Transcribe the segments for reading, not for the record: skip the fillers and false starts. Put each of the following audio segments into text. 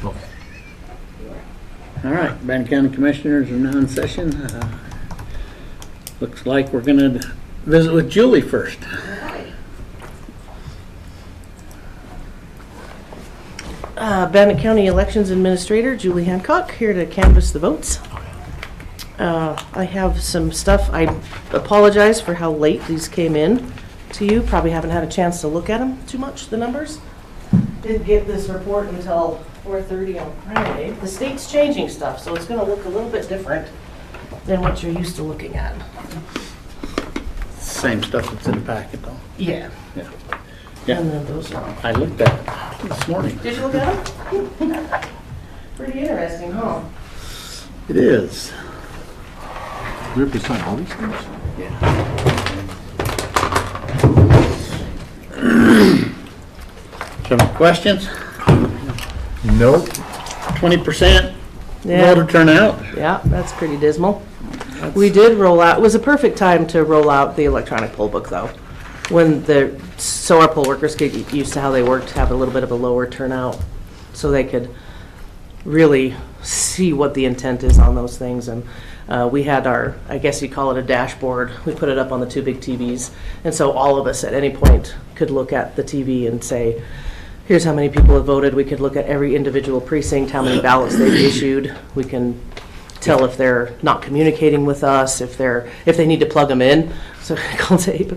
Okay. All right, Bannock County Commissioners are now in session. Looks like we're going to visit with Julie first. Bannock County Elections Administrator Julie Hancock here to canvass the votes. I have some stuff. I apologize for how late these came in to you. Probably haven't had a chance to look at them too much, the numbers. Didn't get this report until 4:30 on Friday. The state's changing stuff, so it's going to look a little bit different than what you're used to looking at. Same stuff that's in the packet, though. Yeah. Yeah. And then those are. I looked at it this morning. Did you look at them? Pretty interesting, huh? It is. We have to sign all these things? Some questions? Nope. 20% Yeah. voter turnout. Yeah, that's pretty dismal. We did roll out, it was a perfect time to roll out the electronic poll book, though. So our poll workers get used to how they worked, have a little bit of a lower turnout, so they could really see what the intent is on those things. And we had our, I guess you'd call it a dashboard. We put it up on the two big TVs. And so all of us at any point could look at the TV and say, here's how many people have voted. We could look at every individual precinct, how many ballots they've issued. We can tell if they're not communicating with us, if they need to plug them in. So I'll say,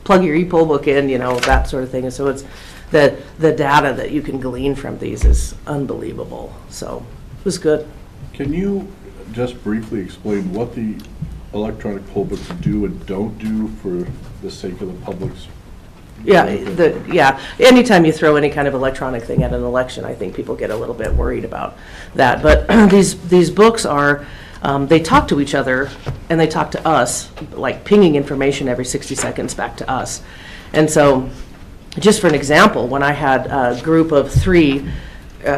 plug your e-poll book in, that sort of thing. And so it's the data that you can glean from these is unbelievable. So it was good. Can you just briefly explain what the electronic poll books do and don't do for the sake of the public's? Yeah, anytime you throw any kind of electronic thing at an election, I think people get a little bit worried about that. But these books are, they talk to each other and they talk to us, like pinging information every 60 seconds back to us. And so, just for an example, when I had a group of 3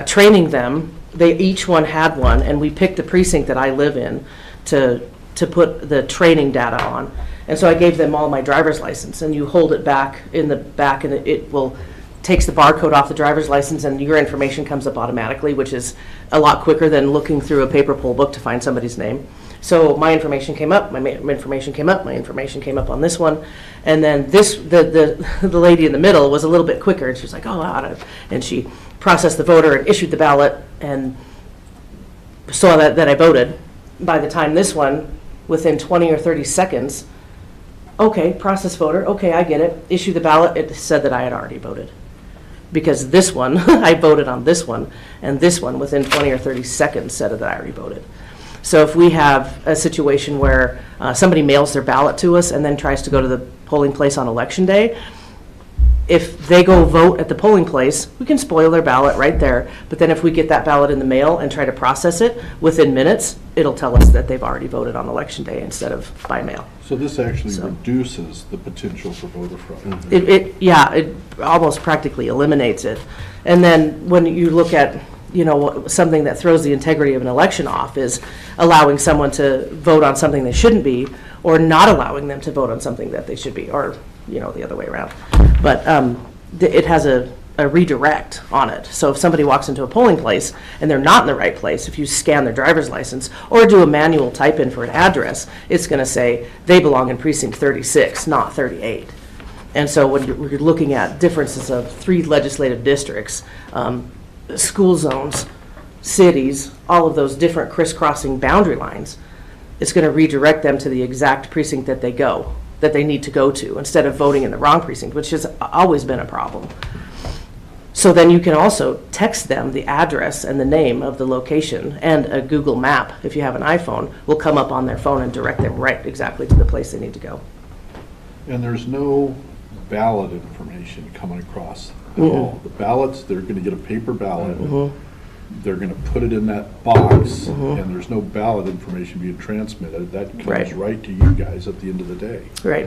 training them, they each one had one, and we picked the precinct that I live in to put the training data on. And so I gave them all my driver's license, and you hold it back in the back, and it will takes the barcode off the driver's license, and your information comes up automatically, which is a lot quicker than looking through a paper poll book to find somebody's name. So my information came up, my information came up, my information came up on this one, and then the lady in the middle was a little bit quicker, and she was like, oh, wow, and she processed the voter and issued the ballot and saw that I voted. By the time this one, within 20 or 30 seconds, okay, process voter, okay, I get it, issue the ballot, it said that I had already voted. Because this one, I voted on this one, and this one, within 20 or 30 seconds, said that I already voted. So if we have a situation where somebody mails their ballot to us and then tries to go to the polling place on election day, if they go vote at the polling place, we can spoil their ballot right there. But then if we get that ballot in the mail and try to process it, within minutes, it'll tell us that they've already voted on election day instead of by mail. So this actually reduces the potential for voter fraud. It almost practically eliminates it. And then when you look at, something that throws the integrity of an election off is allowing someone to vote on something they shouldn't be, or not allowing them to vote on something that they should be, or, the other way around. But it has a redirect on it. So if somebody walks into a polling place and they're not in the right place, if you scan their driver's license or do a manual type in for an address, it's going to say they belong in precinct 36, not 38. And so when you're looking at differences of 3 legislative districts, school zones, cities, all of those different crisscrossing boundary lines, it's going to redirect them to the exact precinct that they need to go to, instead of voting in the wrong precinct, which has always been a problem. So then you can also text them the address and the name of the location, and a Google map, if you have an iPhone, will come up on their phone and direct them right exactly to the place they need to go. And there's no ballot information coming across at all. The ballots, they're going to get a paper ballot. They're going to put it in that box, and there's no ballot information being transmitted. That comes right to you guys at the end of the day. Right.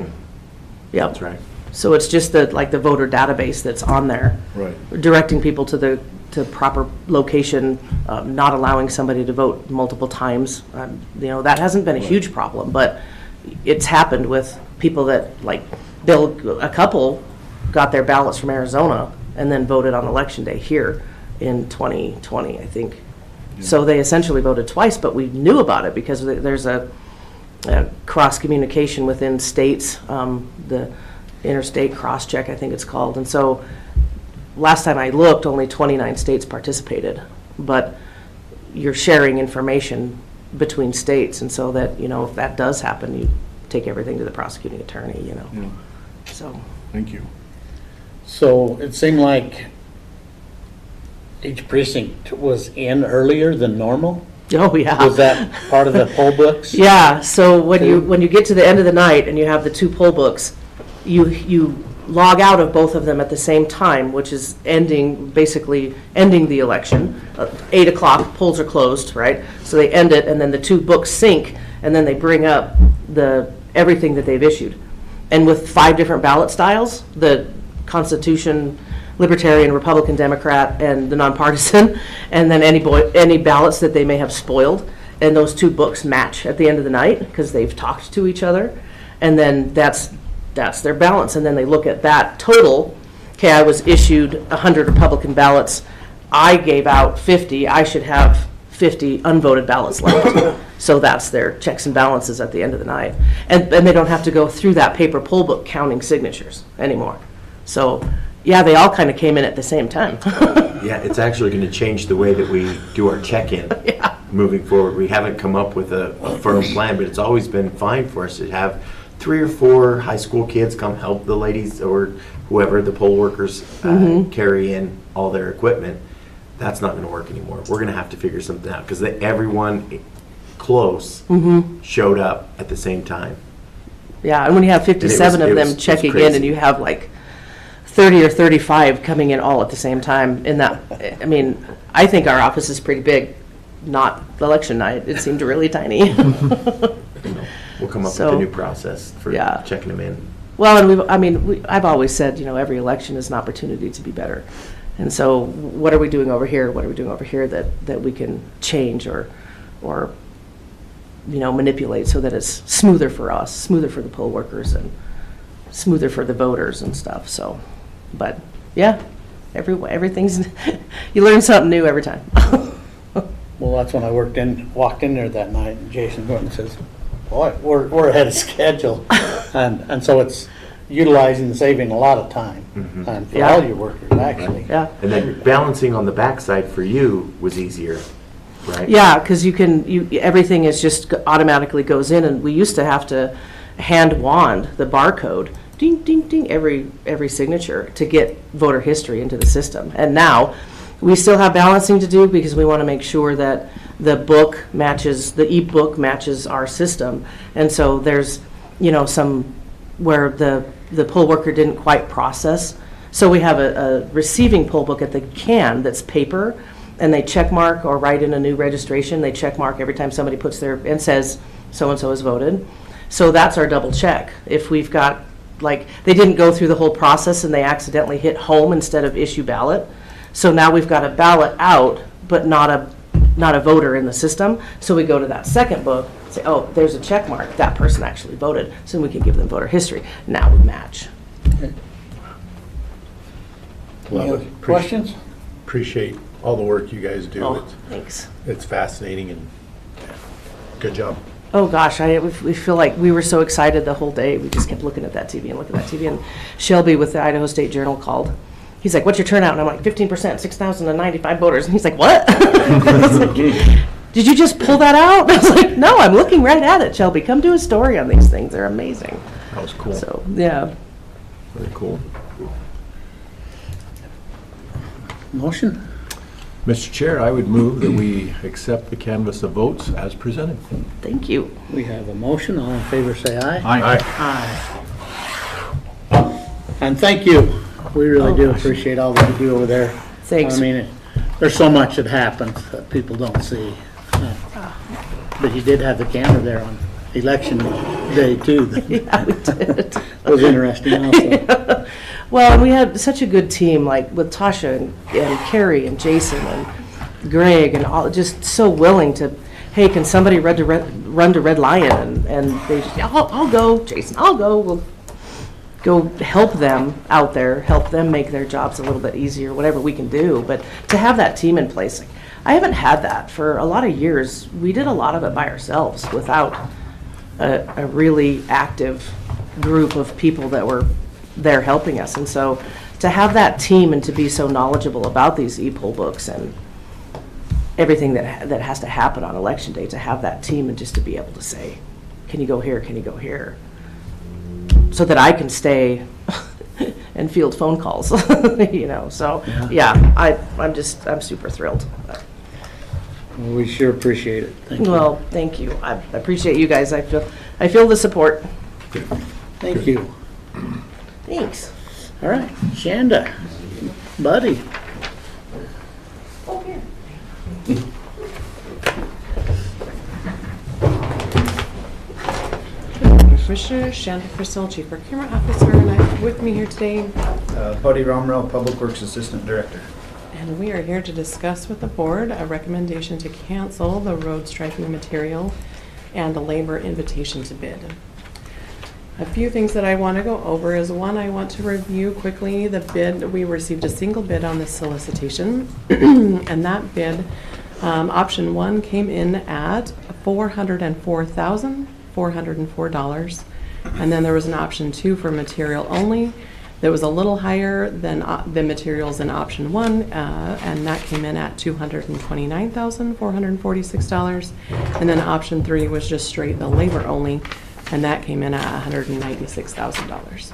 Yep. That's right. So it's just the voter database that's on there. Right. Directing people to the proper location, not allowing somebody to vote multiple times. That hasn't been a huge problem, but it's happened with people that, a couple got their ballots from Arizona and then voted on election day here in 2020, I think. So they essentially voted twice, but we knew about it because there's a cross communication within states, the interstate cross check, I think it's called. And so last time I looked, only 29 states participated, but you're sharing information between states, and so that, if that does happen, you take everything to the prosecuting attorney, Yeah, So, thank you. So it seemed like each precinct was in earlier than normal? oh yeah. Was that part of the poll books? Yeah, so when you get to the end of the night and you have the two poll books, you log out of both of them at the same time, which is basically ending the election. 8 o'clock, polls are closed, right? So they end it, and then the two books sync, and then they bring up everything that they've issued. And with 5 different ballot styles, the Constitution, Libertarian, Republican, Democrat, and the nonpartisan, and then any ballots that they may have spoiled, and those two books match at the end of the night because they've talked to each other, and then that's their balance, and then they look at that total. Okay, I was issued 100 Republican ballots. I gave out 50. I should have 50 unvoted ballots left. So that's their checks and balances at the end of the night. And they don't have to go through that paper poll book counting signatures anymore. So, yeah, they all kind of came in at the same time. Yeah, it's actually going to change the way that we do our check-in moving forward. We haven't come up with a firm plan, but it's always been fine for us to have 3 or 4 high school kids come help the ladies or whoever, the poll workers, carry in all their equipment. That's not going to work anymore. We're going to have to figure something out because everyone close showed up at the same time. Yeah, and when you have 57 of them checking in and you have like 30 or 35 coming in all at the same time in that, I mean, I think our office is pretty big, not election night. It seemed really tiny. We'll come up with a new process for checking them in. Well, and I've always said, every election is an opportunity to be better. And so what are we doing over here? What are we doing over here that we can change or manipulate so that it's smoother for us, smoother for the poll workers, and smoother for the voters and stuff. So, but yeah, everything's, you learn something new every time. Well, that's when I walked in there that night, and Jason Gordon says, boy, we're ahead of schedule. And so it's utilizing and saving a lot of time and for all your workers, actually. Yeah. And then balancing on the backside for you was easier, right? Yeah, because everything is just automatically goes in, and we used to have to hand wand the barcode, ding, ding, ding, every signature to get voter history into the system. And now we still have balancing to do because we want to make sure that the e-book matches our system. And so there's, some where the poll worker didn't quite process. So we have a receiving poll book at the can that's paper, and they check mark or write in a new registration. They check mark every time somebody puts and says so-and-so has voted. So that's our double check. If we've got, they didn't go through the whole process and they accidentally hit home instead of issue ballot. So now we've got a ballot out, but not a voter in the system. So we go to that second book, say, oh, there's a check mark. That person actually voted. So we can give them voter history. Now we match. Any other questions? Appreciate all the work you guys do. Oh, thanks. It's fascinating and good job. Oh gosh, we feel like we were so excited the whole day. We just kept looking at that TV and looking at that TV. And Shelby with the Idaho State Journal called. He's like, what's your turnout? And I'm like, 15%, 6,095 voters. And he's like, what? I was like, did you just pull that out? I was like, no, I'm looking right at it, Shelby. Come do a story on these things. They're amazing. That was cool. So, yeah. Very cool. Motion? Mr. Chair, I would move that we accept the canvass of votes as presented. Thank you. We have a motion. All in favor, say aye. Aye. Aye. And thank you. We really do appreciate all that you do over there. Thanks. I mean, there's so much that happens that people don't see. But you did have the camera there on election day too. Yeah, we did. It was interesting also. Well, and we had such a good team, like with Tasha and Carrie and Jason and Greg and all, just so willing to, hey, can somebody run to Red Lion? And they just, I'll go, Jason, I'll go. go help them out there, help them make their jobs a little bit easier, whatever we can do. But to have that team in place, like, I haven't had that for a lot of years. We did a lot of it by ourselves without a really active group of people that were there helping us. And so to have that team and to be so knowledgeable about these e-poll books and everything that has to happen on election day, to have that team and just to be able to say, can you go here, can you go here? So that I can stay and field phone calls, you know, so, yeah, I'm super thrilled. Well, we sure appreciate it. Thank you. Well, thank you. I appreciate you guys. I feel the support. Thank you. Thanks. All right, Shanda, buddy. Oh, here. Commissioner Shanda Crystal, Chief Procurement Officer, and I'm with me here today, Buddy Romero, Public Works Assistant Director. and we are here to discuss with the board a recommendation to cancel the road striping material and the labor invitation to bid. A few things that I want to go over is, one, I want to review quickly the bid. We received a single bid on this solicitation, and that bid, option one, came in at $404,404. And then there was an option two for material only that was a little higher than the materials in option one, and that came in at $229,446. And then option three was just straight the labor only, and that came in at $196,000.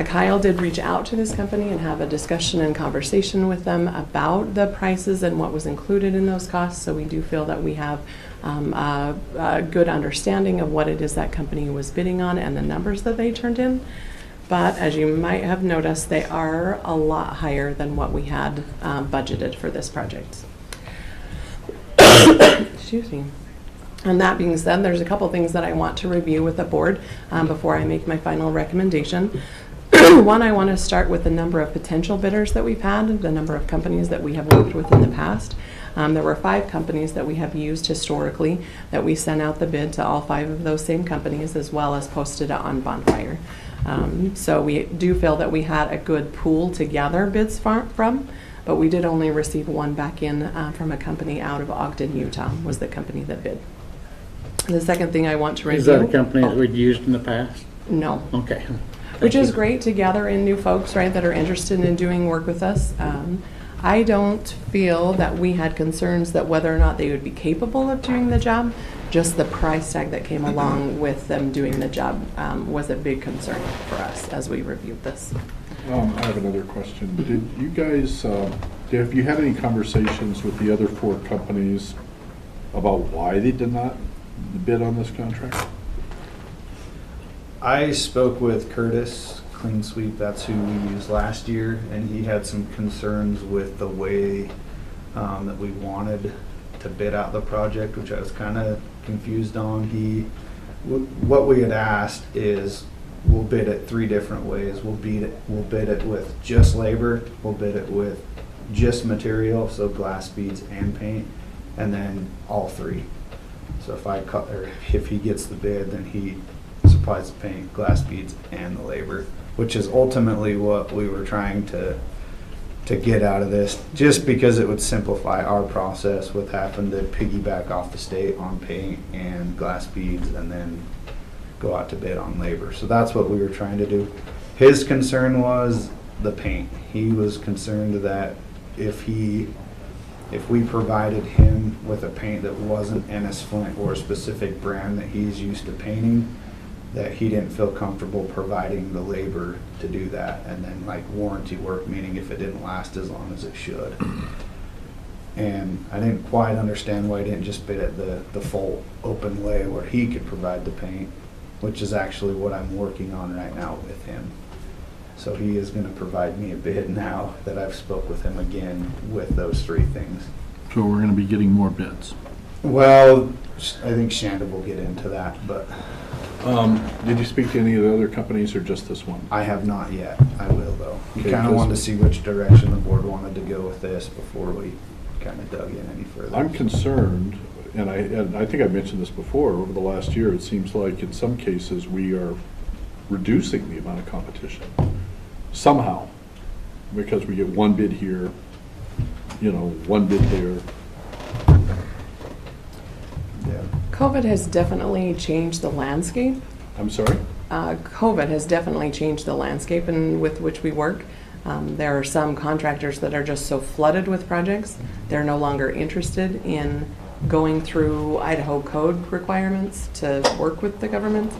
Kyle did reach out to this company and have a discussion and conversation with them about the prices and what was included in those costs. So we do feel that we have a good understanding of what it is that company was bidding on and the numbers that they turned in. But as you might have noticed, they are a lot higher than what we had budgeted for this project. Excuse me. And that being said, there's a couple things that I want to review with the board before I make my final recommendation. One, I want to start with the number of potential bidders that we've had, the number of companies that we have worked with in the past. There were 5 companies that we have used historically that we sent out the bid to all 5 of those same companies, as well as posted it on Bonfire. So we do feel that we had a good pool to gather bids from, but we did only receive one back in from a company out of Ogden, Utah, was the company that bid. The second thing I want to review. Is that a company that we'd used in the past? No. Okay. Which Thank is you. great to gather in new folks, right, that are interested in doing work with us. I don't feel that we had concerns that whether or not they would be capable of doing the job, just the price tag that came along with them doing the job was a big concern for us as we reviewed this. I have another question. Did you guys, have you had any conversations with the other 4 companies about why they did not bid on this contract? I spoke with Curtis Clean Sweep, that's who we used last year, and he had some concerns with the way that we wanted to bid out the project, which I was kind of confused on. What we had asked is, we'll bid it 3 different ways. We'll bid it with just labor, we'll bid it with just material, so glass beads and paint, and then all 3. So if he gets the bid, then he supplies the paint, glass beads, and the labor, which is ultimately what we were trying to get out of this, just because it would simplify our process with having to piggyback off the state on paint and glass beads and then go out to bid on labor. So that's what we were trying to do. His concern was the paint. He was concerned that if we provided him with a paint that wasn't Ennis Flint or a specific brand that he's used to painting, that he didn't feel comfortable providing the labor to do that, and then like warranty work, meaning if it didn't last as long as it should. And I didn't quite understand why he didn't just bid at the full open lay where he could provide the paint, which is actually what I'm working on right now with him. So he is going to provide me a bid now that I've spoke with him again with those 3 things. So we're going to be getting more bids. Well, I think Shanda will get into that, but Did you speak to any of the other companies or just this one? I have not yet. I will though. We Okay, kind of 'cause- wanted to see which direction the board wanted to go with this before we kind of dug in any further. I'm concerned, and I think I mentioned this before, over the last year, it seems like in some cases we are reducing the amount of competition somehow, because we get one bid here, one bid there. Yeah. COVID has definitely changed the landscape. I'm sorry? COVID has definitely changed the landscape in with which we work. There are some contractors that are just so flooded with projects, they're no longer interested in going through Idaho code requirements to work with the government.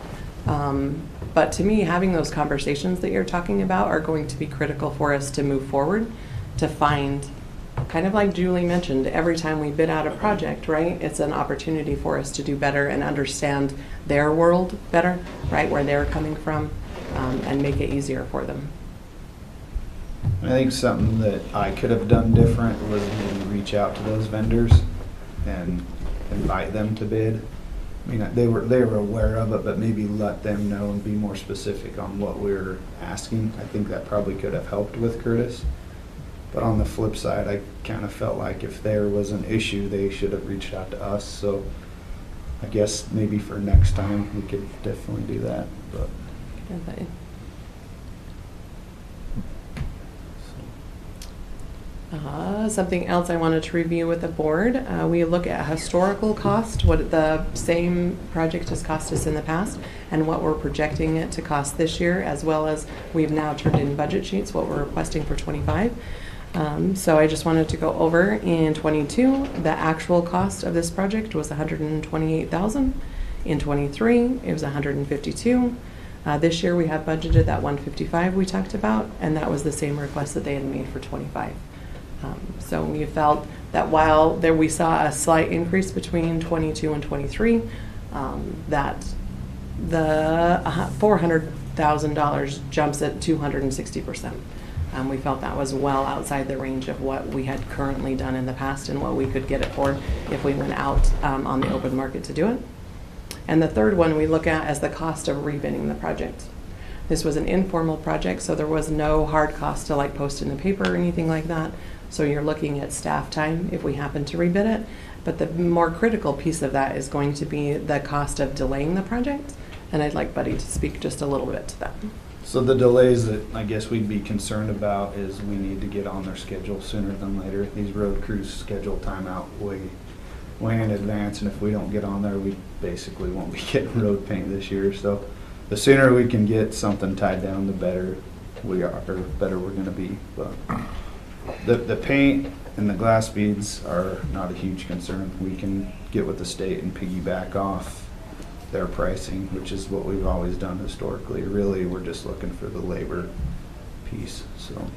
But to me, having those conversations that you're talking about are going to be critical for us to move forward, to find, kind of like Julie mentioned, every time we bid out a project, right, it's an opportunity for us to do better and understand their world better, right, where they're coming from, and make it easier for them. I think something that I could have done different was maybe reach out to those vendors and invite them to bid. I mean, they were aware of it, but maybe let them know and be more specific on what we're asking. I think that probably could have helped with Curtis. But on the flip side, I kind of felt like if there was an issue, they should have reached out to us. So I guess maybe for next time, we could definitely do that. But Something else I wanted to review with the board, we look at historical cost, what the same project has cost us in the past, and what we're projecting it to cost this year, as well as we've now turned in budget sheets, what we're requesting for 25. So I just wanted to go over in 22, the actual cost of this project was $128,000. In 23, it was $152,000. This year we have budgeted that $155,000 we talked about, and that was the same request that they had made for 25. So we felt that while there we saw a slight increase between 22 and 23, that the $400,000 jumps at 260%. We felt that was well outside the range of what we had currently done in the past and what we could get it for if we went out on the open market to do it. And the third one we look at as the cost of rebidding the project. This was an informal project, so there was no hard cost to like post in the paper or anything like that. So you're looking at staff time if we happen to rebid it. But the more critical piece of that is going to be the cost of delaying the project. And I'd like Buddy to speak just a little bit to that. so the delays that I guess we'd be concerned about is we need to get on their schedule sooner than later. These road crews schedule time out way in advance, and if we don't get on there, we basically won't be getting road paint this year. So the sooner we can get something tied down, the better we are, or better we're going to be. But the paint and the glass beads are not a huge concern. We can get with the state and piggyback off their pricing, which is what we've always done historically. Really, we're just looking for the labor piece. So.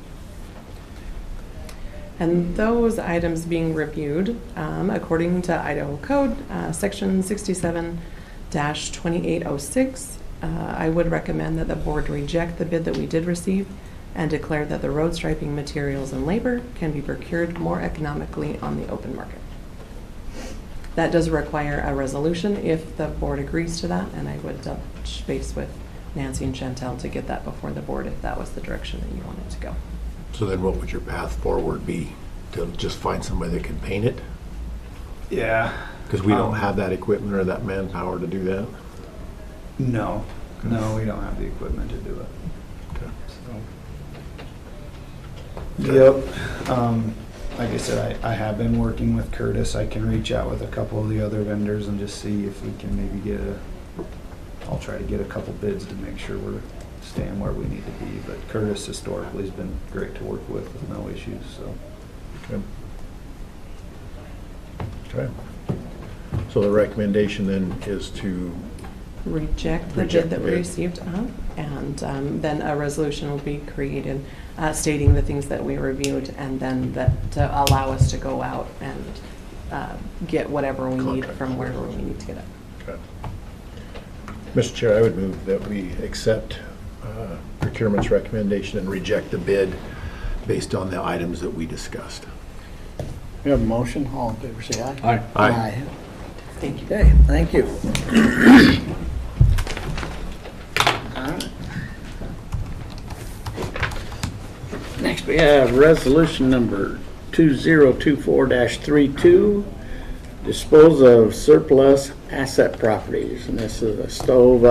And those items being reviewed, according to Idaho Code, Section 67-2806, I would recommend that the board reject the bid that we did receive and declare that the road striping materials and labor can be procured more economically on the open market. That does require a resolution if the board agrees to that, and I would touch base with Nancy and Chantel to get that before the board if that was the direction that you wanted to go. So then what would your path forward be? To just find somebody that can paint it? Yeah. Because we don't have that equipment or that manpower to do that? No, we don't have the equipment to do it. Okay. Yep. Like I said, I have been working with Curtis. I can reach out with a couple of the other vendors and just see if we can maybe I'll try to get a couple bids to make sure we're staying where we need to be. But Curtis historically has been great to work with no issues, so. Okay. Okay. So the recommendation then is to Reject the Reject bid that the we bid. received, and then a resolution will be created stating the things that we reviewed, and then that to allow us to go out and get whatever we need Contract. from wherever we need to get it. Okay. Mr. Chair, I would move that we accept procurement's recommendation and reject the bid based on the items that we discussed. We have a motion, all in favor, say aye. Aye. Thank you. Okay, thank you. All right. Next, we have resolution number 2024-32, dispose of surplus asset properties. And this is a stove,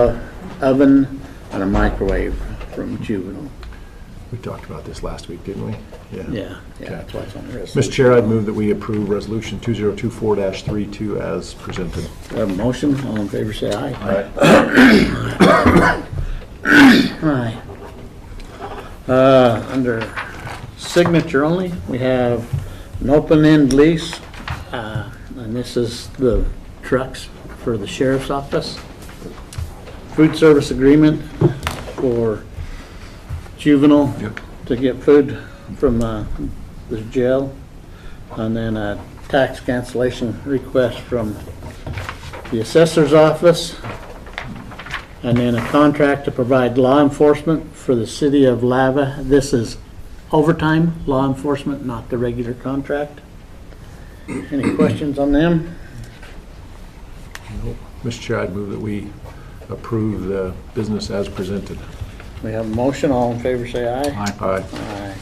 oven, on a microwave from juvenile. We talked about this last week, didn't we? Yeah, that's why it's on the Mr. Chair, I'd move that we approve Resolution 2024-32 as presented. We have a motion, all in favor say aye. Aye. Under signature only, we have an open-end lease, and this is the trucks for the sheriff's office. Food service agreement for juvenile to get food from the jail, and then a tax cancellation request from the assessor's office, and then a contract to provide law enforcement for the city of Lava. This is overtime law enforcement, not the regular contract. Any questions on them? Mr. Chair, I'd move that we approve the business as presented. We have a motion, all in favor say aye. Aye. Aye.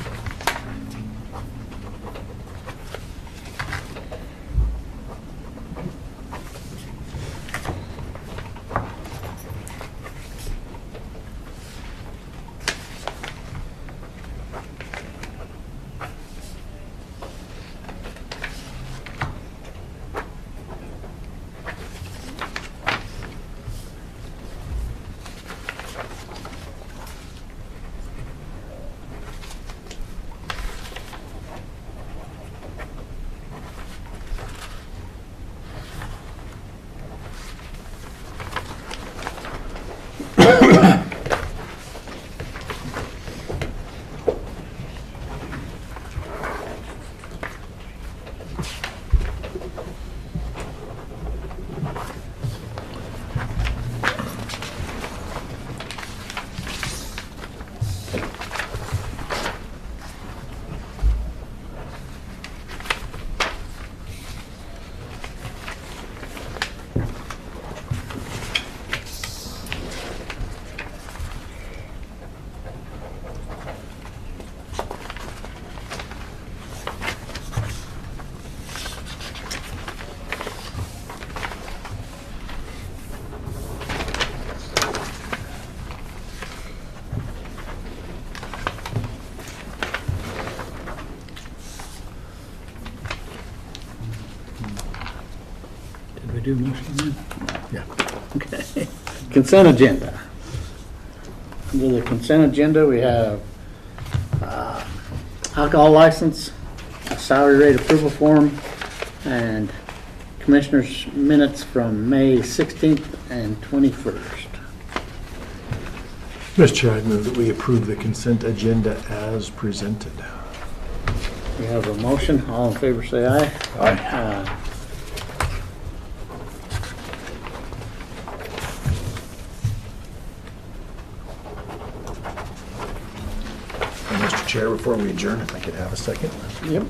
Did we do motion then? Yeah. Okay. Consent agenda. Under the consent agenda, we have alcohol license, a salary rate approval form, and commissioners' minutes from May 16th and 21st. Mr. Chair, I'd move that we approve the consent agenda as presented. We have a motion. All in favor say aye. Aye. And Mr. Chair, before we adjourn, if I could have a second. Yep.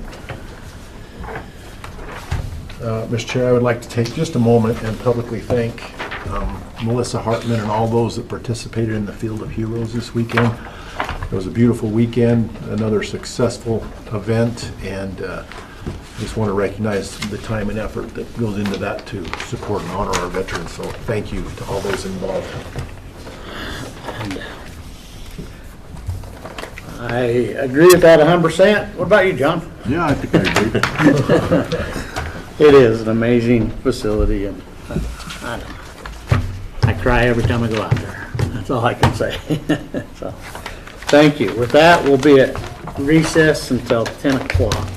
Mr. Chair, I would like to take just a moment and publicly thank Melissa Hartman and all those that participated in the Field of Heroes this weekend. It was a beautiful weekend, another successful event, and I just want to recognize the time and effort that goes into that to support and honor our veterans. So thank you to all those involved. I agree with that 100%. What about you, John? Yeah, I think I agree. It is an amazing facility, and I don't know. I cry every time I go out there. That's all I can say. So, thank you. With that, we'll be at recess until 10 o'clock.